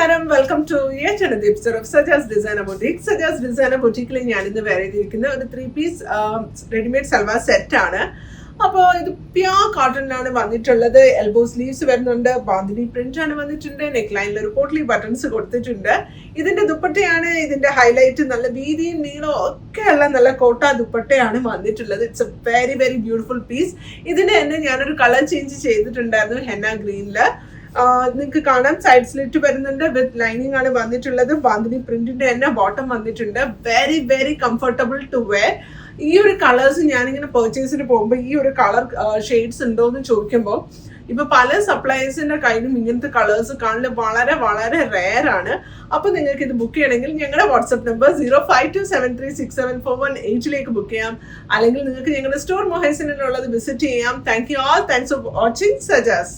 നമസ്കാരം, welcome to episode of Sajas designer boutique. Sajas designer ബൊട്ടീക്കിൽ ഞാൻ ഇന്ന് വേറെ ചെയ്തിരിക്കുന്ന ഒരു 3 പീസ് റെഡിമെയ്ഡ് സൽവാർ സെറ്റ് ആണ്. അപ്പോൾ ഇത് പ്യോർ കോട്ടണിലാണ് വന്നിട്ടുള്ളത്. എൽബോ സ്ലീവ്സ് വരുന്നുണ്ട്, ബാന്തിനി പ്രിന്റ് ആണ് വന്നിട്ടുണ്ട്, നെക്ക് ലൈനിൽ ഒരു പോട്ട്ലി ബട്ടൺസ് കൊടുത്തിട്ടുണ്ട്. ഇതിന്റെ ദുപ്പട്ടയാണ് ഇതിന്റെ ഹൈലൈറ്റ്. നല്ല വീതിയും നീളവും ഒക്കെ ഉള്ള നല്ല കോട്ട ദുപ്പട്ടയാണ് വന്നിട്ടുള്ളത്. It's a very very beautiful piece. ഇതിന് തന്നെ ഞാനൊരു കളർ ചേഞ്ച് ചെയ്തിട്ടുണ്ടായിരുന്നു, ഹെന്ന ഗ്രീനില്. നിങ്ങൾക്ക് കാണാം സൈഡ് സ്ലിറ്റ് വരുന്നുണ്ട്, വിത്ത് ലൈനിങ് ആണ് വന്നിട്ടുള്ളത്. ബാന്തിനി പ്രിന്റിന്റെ തന്നെ ബോട്ടം വന്നിട്ടുണ്ട്. Very very comfortable to wear. ഈ ഒരു കളേഴ്സ് ഞാനിങ്ങനെ പർച്ചേസിന് പോകുമ്പോൾ ഈ ഒരു കളർ ഷെയ്ഡ്സ് ഉണ്ടോ എന്ന് ചോദിക്കുമ്പോൾ ഇപ്പൊ പല സപ്ലയേഴ്സിന്റെ കയ്യിലും ഇങ്ങനത്തെ കളേഴ്സ് കാണുന്നത് വളരെ വളരെ റെയർ ആണ്. അപ്പൊ നിങ്ങൾക്ക് ഇത് ബുക്ക് ചെയ്യണമെങ്കിൽ ഞങ്ങളുടെ വാട്സ്ആപ്പ് നമ്പർ 0527367418 ബുക്ക് ചെയ്യാം. അല്ലെങ്കിൽ നിങ്ങൾക്ക് ഞങ്ങളുടെ സ്റ്റോർ മൊഹൈസിനുള്ളത് വിസിറ്റ് ചെയ്യാം. Thank you all. Thanks for watching such as.